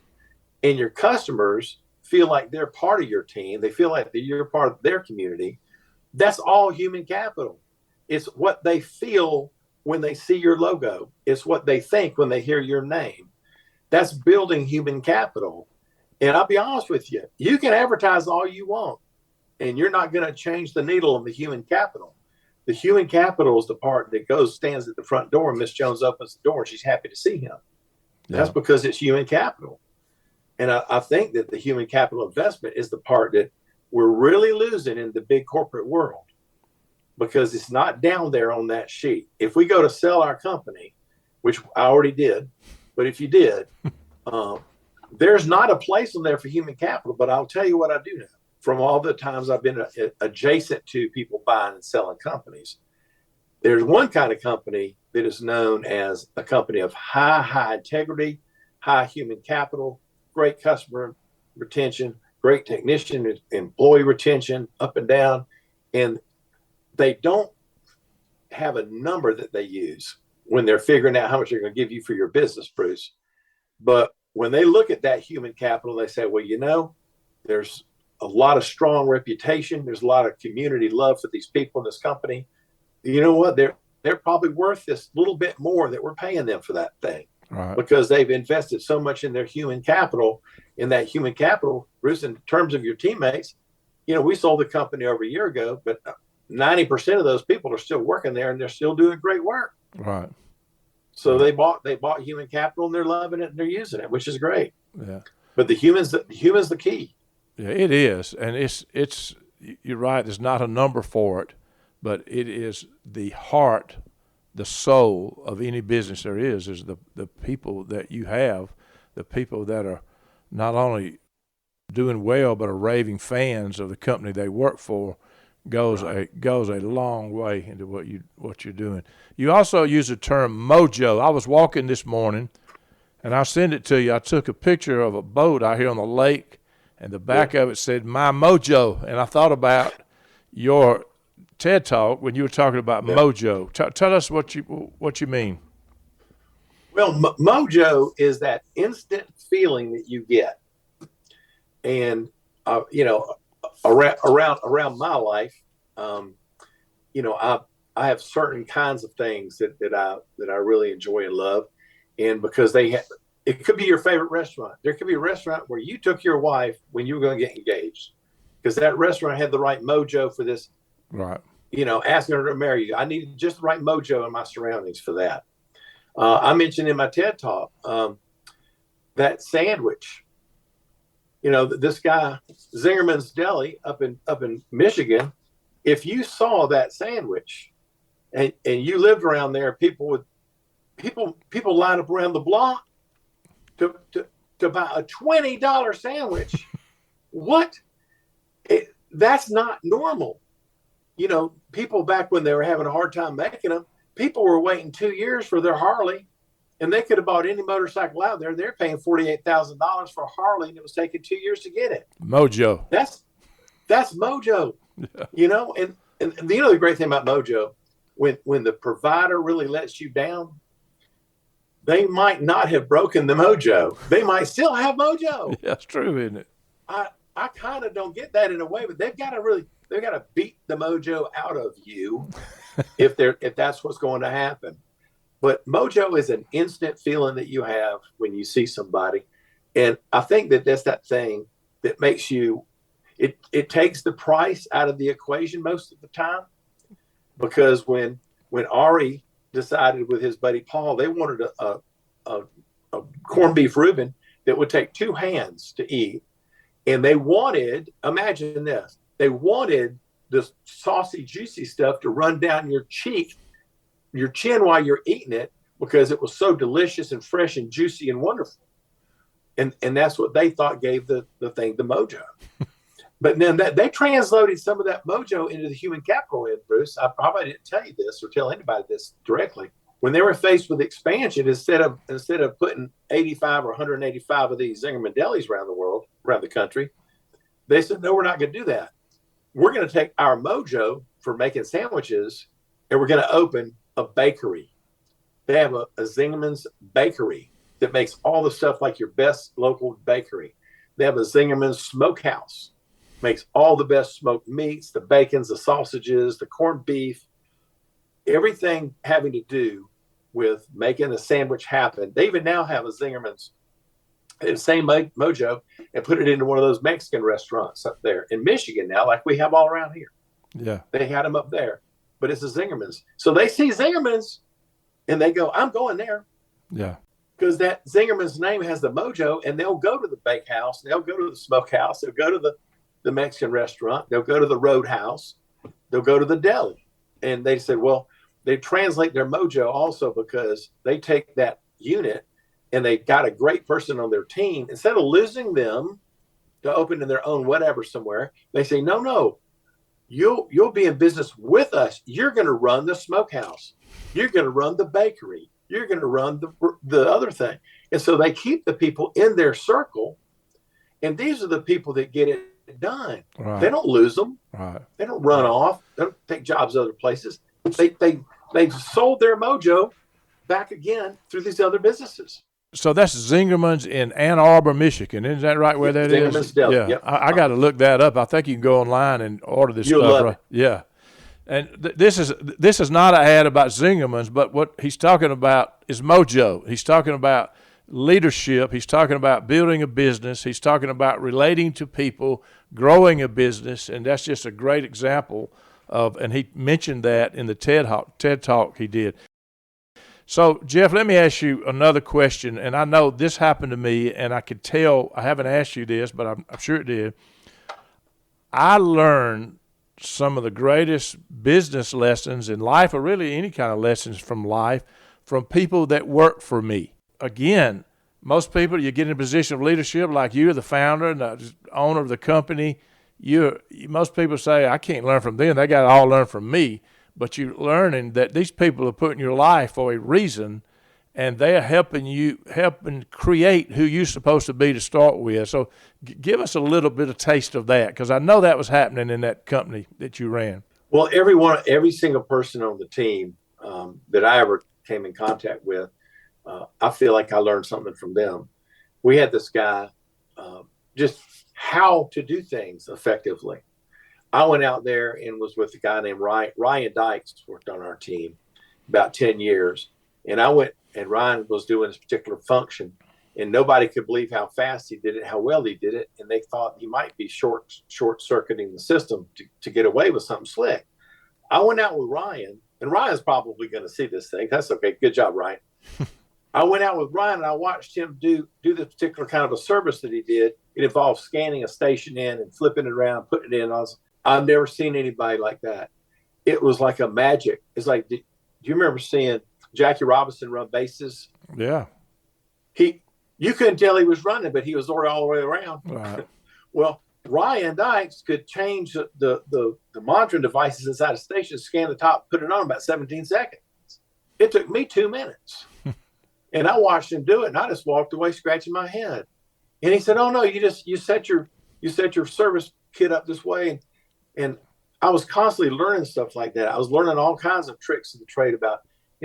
and your customers feel like they're part of your team, they feel like you're part of their community, that's all human capital. It's what they feel when they see your logo. It's what they think when they hear your name. That's building human capital. And I'll be honest with you, you can advertise all you want, and you're not going to change the needle on the human capital. The human capital is the part that stands at the front door, and Miss Jones opens the door, and she's happy to see him. That's because it's human capital. And I think that the human capital investment is the part that we're really losing in the big corporate world, because it's not down there on that sheet. If we go to sell our company, which I already did, but if you did, there's not a place on there for human capital. But I'll tell you what I do know from all the times I've been adjacent to people buying and selling companies. There's one kind of company that is known as a company of high integrity, high human capital, great customer retention, great technician, employee retention, up and down. And they don't have a number that they use when they're figuring out how much they're going to give you for your business, Bruce. But when they look at that human capital, they say, well, there's a lot of strong reputation. There's a lot of community love for these people in this company. You know what? They're probably worth this little bit more that we're paying them for that thing. Right. Because they've invested so much in their human capital. In that human capital, Bruce, in terms of your teammates, we sold the company over a year ago, but 90% of those people are still working there and they're still doing great work. Right. So they bought human capital and they're loving it and they're using it, which is great. Yeah. But the human's the key. Yeah, it is. And it's you're right, there's not a number for it, but it is the heart, the soul of any business there is the people that you have, the people that are not only doing well but are raving fans of the company they work for. Goes a long way into what you're doing. You also use the term mojo. I was walking this morning, and I'll send it to you. I took a picture of a boat out here on the lake, and the back of it said "My Mojo." And I thought about your TED Talk when you were talking about mojo. Tell us what you mean. Well, mojo is that instant feeling that you get, and around my life, I have certain kinds of things that I really enjoy and love, and because it could be your favorite restaurant. There could be a restaurant where you took your wife when you were going to get engaged, because that restaurant had the right mojo for this. Right. Asking her to marry you. I needed just the right mojo in my surroundings for that. I mentioned in my TED Talk that sandwich. This guy, Zingerman's Deli up in Michigan, if you saw that sandwich and you lived around there, people line up around the block to buy a $20 sandwich. What? That's not normal. People back when they were having a hard time making them, people were waiting 2 years for their Harley. And they could have bought any motorcycle out there. They're paying $48,000 for a Harley, and it was taking 2 years to get it. Mojo. That's mojo. Yeah. And the great thing about mojo, when the provider really lets you down, they might not have broken the mojo. They might still have mojo. Yeah, that's true, isn't it? I kind of don't get that in a way, but they've got to beat the mojo out of you if that's what's going to happen. But mojo is an instant feeling that you have when you see somebody. And I think that's that thing that makes you, it takes the price out of the equation most of the time. Because when Ari decided with his buddy Paul, they wanted a corned beef Reuben that would take 2 hands to eat. And they wanted, imagine this, they wanted this saucy, juicy stuff to run down your chin while you're eating it, because it was so delicious and fresh and juicy and wonderful. And that's what they thought gave the thing the mojo. But then they translated some of that mojo into the human capital end, Bruce. I probably didn't tell you this or tell anybody this directly. When they were faced with expansion, instead of putting 85 or 185 of these Zingerman delis around the country, they said, no, we're not going to do that. We're going to take our mojo for making sandwiches, and we're going to open a bakery. They have a Zingerman's bakery that makes all the stuff like your best local bakery. They have a Zingerman's smokehouse, makes all the best smoked meats, the bacons, the sausages, the corned beef, everything having to do with making a sandwich happen. They even now have a Zingerman's, the same mojo, and put it into one of those Mexican restaurants up there in Michigan now, like we have all around here. Yeah. They had them up there, but it's a Zingerman's. So they see Zingerman's and they go, I'm going there. Yeah. because that Zingerman's name has the Mojo, and they'll go to the bakehouse, they'll go to the smokehouse, they'll go to the Mexican restaurant, they'll go to the roadhouse, they'll go to the deli. And they said, well, they translate their Mojo also because they take that unit and they got a great person on their team. Instead of losing them to open in their own whatever somewhere, they say, no, you'll be in business with us. You're going to run the smokehouse. You're going to run the bakery. You're going to run the other thing. And so they keep the people in their circle. And these are the people that get it done. Right. They don't lose them. Right. They don't run off. They don't take jobs other places. They sold their Mojo back again through these other businesses. So that's Zingerman's in Ann Arbor, Michigan. Isn't that right where that Zingerman's is? Deli. Yeah. Yep. I got to look that up. I think you can go online and order this You'll stuff. love Right? it. Yeah. And this is not an ad about Zingerman's, but what he's talking about is Mojo. He's talking about leadership. He's talking about building a business. He's talking about relating to people, growing a business, and that's just a great example of. And he mentioned that in the TED Talk he did. So, Jeff, let me ask you another question, and I know this happened to me, and I could tell I haven't asked you this, but I'm sure it did. I learned some of the greatest business lessons in life, or really any kind of lessons from life, from people that work for me. Again, most people, you get in a position of leadership like you're the founder and the owner of the company. Most people say, I can't learn from them. They got to all learn from me. But you're learning that these people are put in your life for a reason, and they're helping create who you're supposed to be to start with. So give us a little bit of taste of that, because I know that was happening in that company that you ran. Well, every single person on the team that I ever came in contact with, I feel like I learned something from them. We had this guy, just how to do things effectively. I went out there and was with a guy named Ryan Dykes, worked on our team about 10 years. And I went, and Ryan was doing this particular function, and nobody could believe how fast he did it, how well he did it. And they thought he might be short-circuiting the system to get away with something slick. I went out with Ryan, and Ryan's probably going to see this thing. That's okay. Good job, Ryan. I went out with Ryan, and I watched him do this particular kind of a service that he did. It involved scanning a station in and flipping it around, putting it in. I've never seen anybody like that. It was like a magic. It's like, do you remember seeing Jackie Robinson run bases? Yeah. You couldn't tell he was running, but he was all the way around. Right. Well, Ryan Dykes could change the monitoring devices inside a station, scan the top, put it on about 17 seconds. It took me 2 minutes. And I watched him do it, and I just walked away scratching my head. And he said, "Oh no, you set your service kit up this way." And I was constantly learning stuff like that. I was learning all kinds of tricks of the trade about,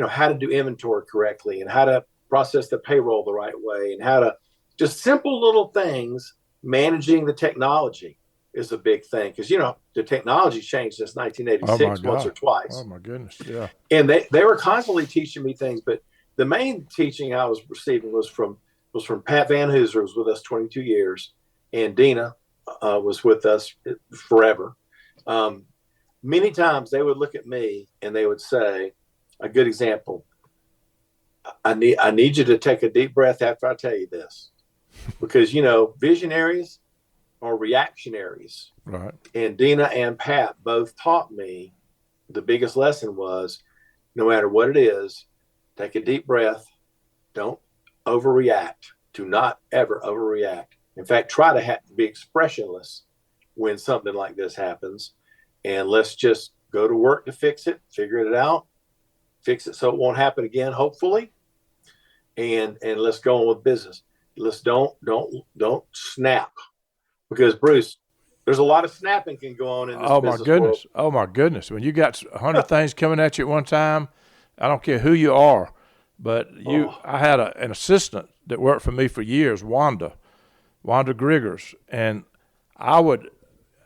how to do inventory correctly and how to process the payroll the right way and how to just simple little things. Managing the technology is a big thing because, the technology changed since 1986 once or twice. Oh my goodness. Yeah. And they were constantly teaching me things, but the main teaching I was receiving was from Pat Van Hooser, who was with us 22 years, and Dina was with us forever. Many times they would look at me and they would say, a good example, I need you to take a deep breath after I tell you this, because, visionaries are reactionaries. Right. And Dina and Pat both taught me the biggest lesson was no matter what it is, take a deep breath. Don't overreact. Do not ever overreact. In fact, try to be expressionless when something like this happens. And let's just go to work to fix it, figure it out, fix it so it won't happen again, hopefully. And let's go on with business. Let's don't snap. Because Bruce, there's a lot of snapping can go on in this business world. Oh my goodness. When you got 100 things coming at you at one time, I don't care who you are, but I had an assistant that worked for me for years, Wanda Griggers, and I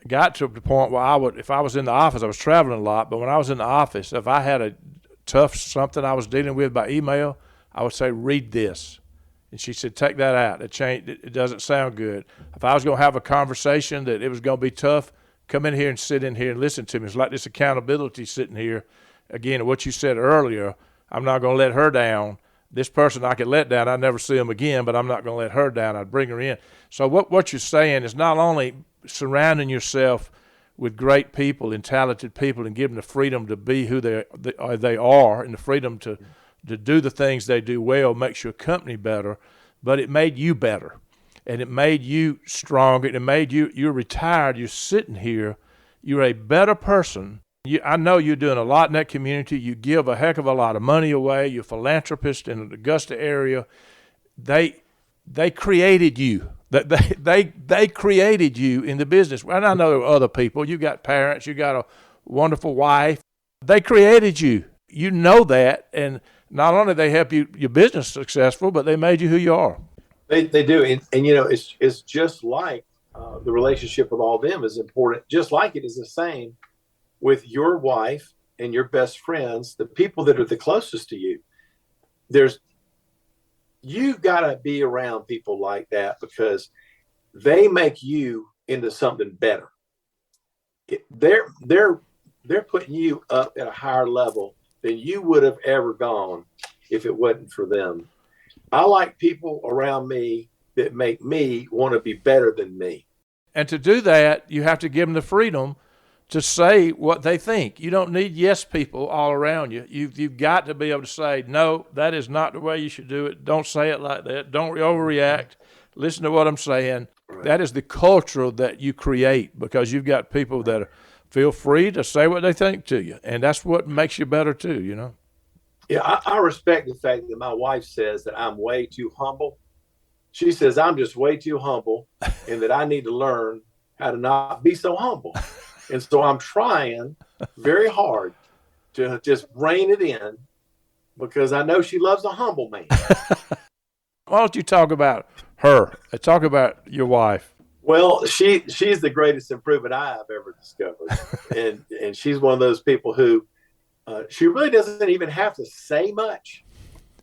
got to the point where if I was in the office, I was traveling a lot, but when I was in the office, if I had a tough something I was dealing with by email, I would say, read this. And she said, take that out. It doesn't sound good. If I was going to have a conversation that it was going to be tough, come in here and sit in here and listen to me. It's like this accountability sitting here. Again, what you said earlier, I'm not going to let her down. this person I could let down, I'd never see them again, but I'm not going to let her down. I'd bring her in. So what you're saying is not only surrounding yourself with great people and talented people and give them the freedom to be who they are and the freedom to do the things they do well makes your company better, but it made you better. And it made you stronger. It made you're retired. You're sitting here. You're a better person. I know you're doing a lot in that community. You give a heck of a lot of money away. You're a philanthropist in the Augusta area. They created you. They created you in the business. And I know there are other people. You got parents. You got a wonderful wife. They created you. You know that. And not only they help you your business successful, but they made you who you are. They do, and it's just like the relationship with all of them is important. Just like it is the same with your wife and your best friends, the people that are the closest to you. You've got to be around people like that because they make you into something better. They're putting you up at a higher level than you would have ever gone if it wasn't for them. I like people around me that make me want to be better than me. And to do that, you have to give them the freedom to say what they think. You don't need yes people all around you. You've got to be able to say, no, that is not the way you should do it. Don't say it like that. Don't overreact. Listen to what I'm saying. Right. That is the culture that you create because you've got people that feel free to say what they think to you. And that's what makes you better too, you know. Yeah, I respect the fact that my wife says that I'm way too humble. She says I'm just way too humble and that I need to learn how to not be so humble. And so I'm trying very hard to just rein it in because I know she loves a humble man. Why don't you talk about her? Talk about your wife. Well, she's the greatest improvement I have ever discovered. And she's one of those people who she really doesn't even have to say much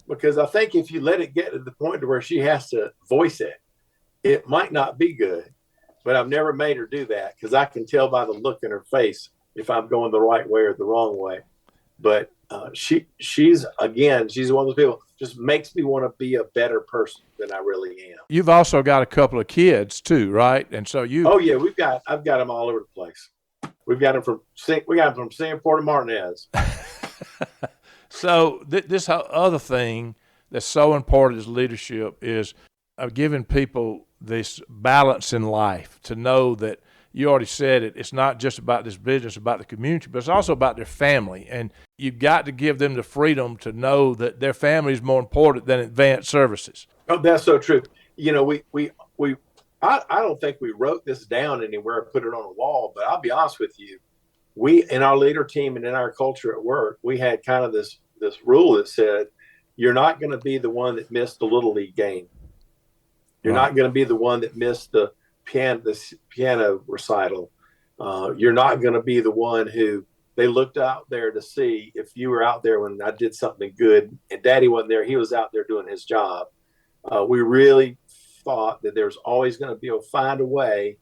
because I think if you let it get to the point to where she has to voice it, it might not be good. But I've never made her do that because I can tell by the look in her face if I'm going the right way or the wrong way. But she's one of those people just makes me want to be a better person than I really am. You've also got a couple of kids too, right? And so Oh yeah, I've got them all over the place. We got them from Singapore to Martinez. So this other thing that's so important is leadership is giving people this balance in life to know that you already said it. It's not just about this business, about the community, but it's also about their family. And you've got to give them the freedom to know that their family is more important than advanced services. Oh, that's so true. You know, I don't think we wrote this down anywhere or put it on a wall, but I'll be honest with you. We, in our leader team and in our culture at work, we had kind of this rule that said, you're not going to be the one that missed the Little League game. You're not going to be the one that missed the piano recital. You're not going to be the one who they looked out there to see if you were out there when I did something good and Daddy wasn't there. He was out there doing his job. We really thought that there's always going to be find a way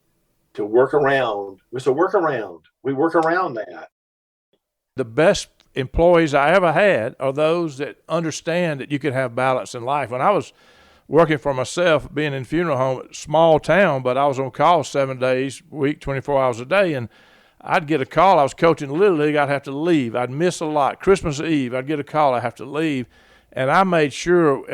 to work around. It's a workaround. We work around that. The best employees I ever had are those that understand that you can have balance in life. When I was working for myself, being in funeral home, small town, but I was on call 7 days a week, 24 hours a day, and I'd get a call. I was coaching Little League. I'd have to leave. I'd miss a lot. Christmas Eve, I'd get a call. I'd have to leave. And I made sure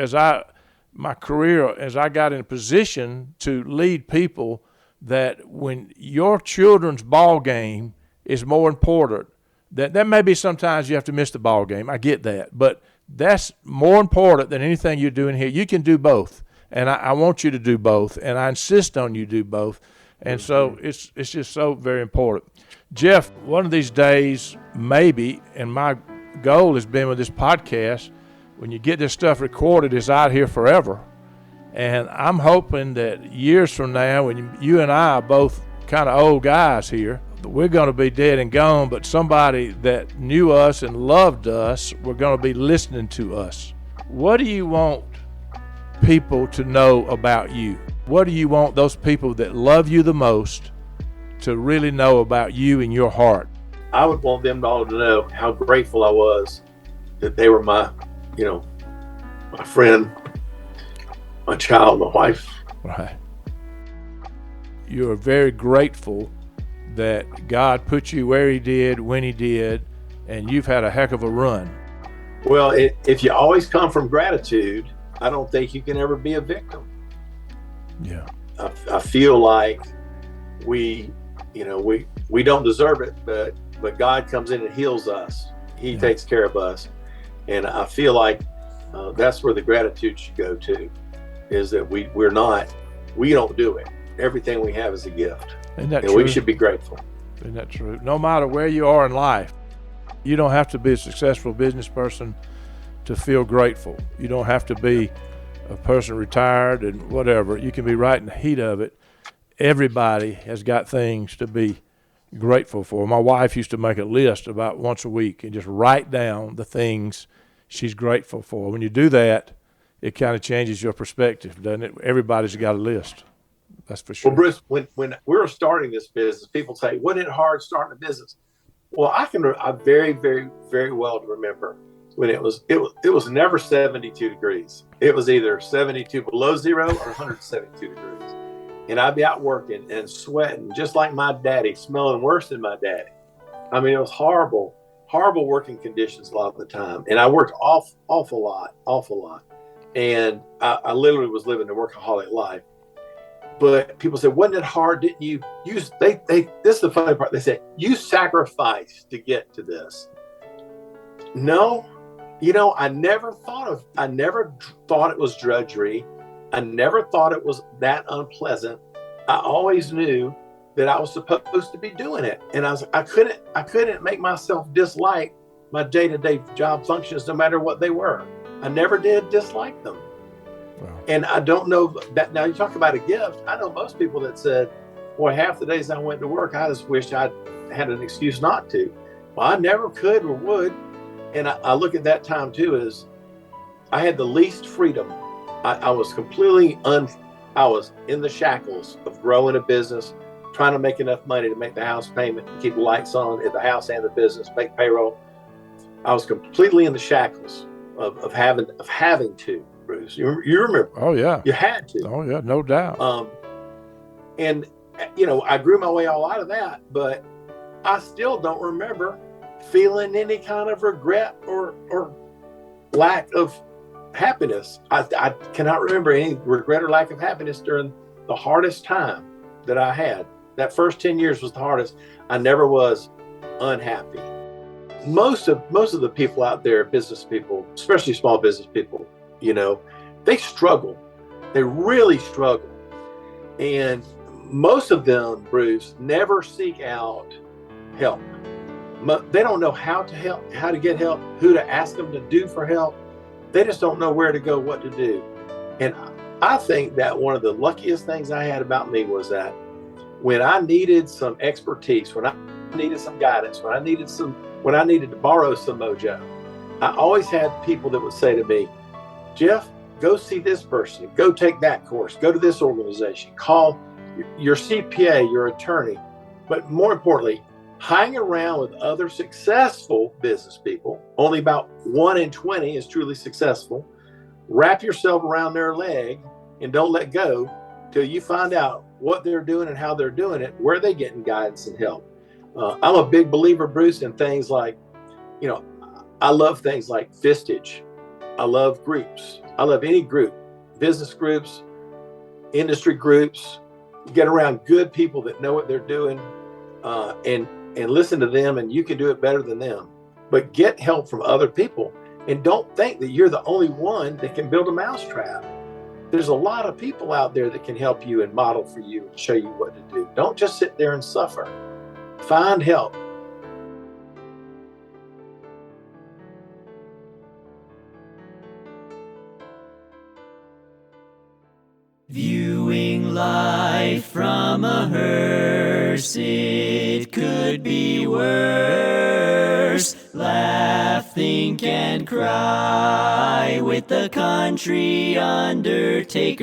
my career, as I got in a position to lead people, that when your children's ball game is more important, that may be sometimes you have to miss the ball game. I get that. But that's more important than anything you're doing here. You can do both. And I want you to do both. And I insist on you do both. And so it's just so very important. Jeff, one of these days, maybe, and my goal has been with this podcast, when you get this stuff recorded, it's out here forever. And I'm hoping that years from now, when you and I are both kind of old guys here, we're going to be dead and gone, but somebody that knew us and loved us, we're going to be listening to us. What do you want people to know about you? What do you want those people that love you the most to really know about you and your heart? I would want them all to know how grateful I was that they were my my friend, my child, my wife. Right. You are very grateful that God put you where he did, when he did, and you've had a heck of a run. Well, if you always come from gratitude, I don't think you can ever be a victim. Yeah. I feel like we don't deserve it, but God comes in and heals us. He takes care of us. And I feel like that's where the gratitude should go to, is that we don't do it. Everything we have is a gift. Isn't that and true? we should be grateful. Isn't that true? No matter where you are in life, you don't have to be a successful business person to feel grateful. You don't have to be a person retired and whatever. You can be right in the heat of it. Everybody has got things to be grateful for. My wife used to make a list about once a week and just write down the things she's grateful for. When you do that, it kind of changes your perspective, doesn't it? Everybody's got a list. That's for sure. Well, Bruce, when we were starting this business, people say, wasn't it hard starting a business? Well, I very, very, very well remember when it was never 72 degrees. It was either 72 below zero or 172 degrees. And I'd be out working and sweating just like my daddy, smelling worse than my daddy. I mean, it was horrible working conditions a lot of the time. And I worked awful lot. And I literally was living a workaholic life. But people said, wasn't it hard? Didn't you use, this is the funny part. They said, you sacrificed to get to this. No, I never thought it was drudgery. I never thought it was that unpleasant. I always knew that I was supposed to be doing it. And I couldn't make myself dislike my day-to-day job functions, no matter what they were. I never did dislike them. Wow. And I don't know that now you talk about a gift. I know most people that said, boy, half the days I went to work, I just wished I had an excuse not to. Well, I never could or would. And I look at that time too as I had the least freedom. I was completely I was in the shackles of growing a business, trying to make enough money to make the house payment, keep the lights on at the house and the business, make payroll. I was completely in the shackles of having to. Bruce, you remember? Oh yeah, you had to. Oh yeah, no doubt. And I grew my way all out of that, but I still don't remember feeling any kind of regret or lack of happiness. I cannot remember any regret or lack of happiness during the hardest time that I had. That first 10 years was the hardest. I never was unhappy. Most of the people out there, business people, especially small business people, they struggle. They really struggle. And most of them, Bruce, never seek out help. They don't know how to help, how to get help, who to ask them to do for help. They just don't know where to go, what to do. And I think that one of the luckiest things I had about me was that when I needed some expertise, when I needed some guidance, when I needed to borrow some Mojo, I always had people that would say to me, Jeff, go see this person, go take that course, go to this organization, call your CPA, your attorney. But more importantly, hang around with other successful business people. Only about 1 in 20 is truly successful. Wrap yourself around their leg and don't let go till you find out what they're doing and how they're doing it, where they're getting guidance and help. I'm a big believer, Bruce, in things like, I love things like Vistage. I love groups. I love any group, business groups, industry groups. Get around good people that know what they're doing, and listen to them, and you can do it better than them. But get help from other people, and don't think that you're the only one that can build a mousetrap. There's a lot of people out there that can help you and model for you and show you what to do. Don't just sit there and suffer. Find help. Viewing life from a hearse, it could be worse. Laugh, think, and cry with the country undertaker.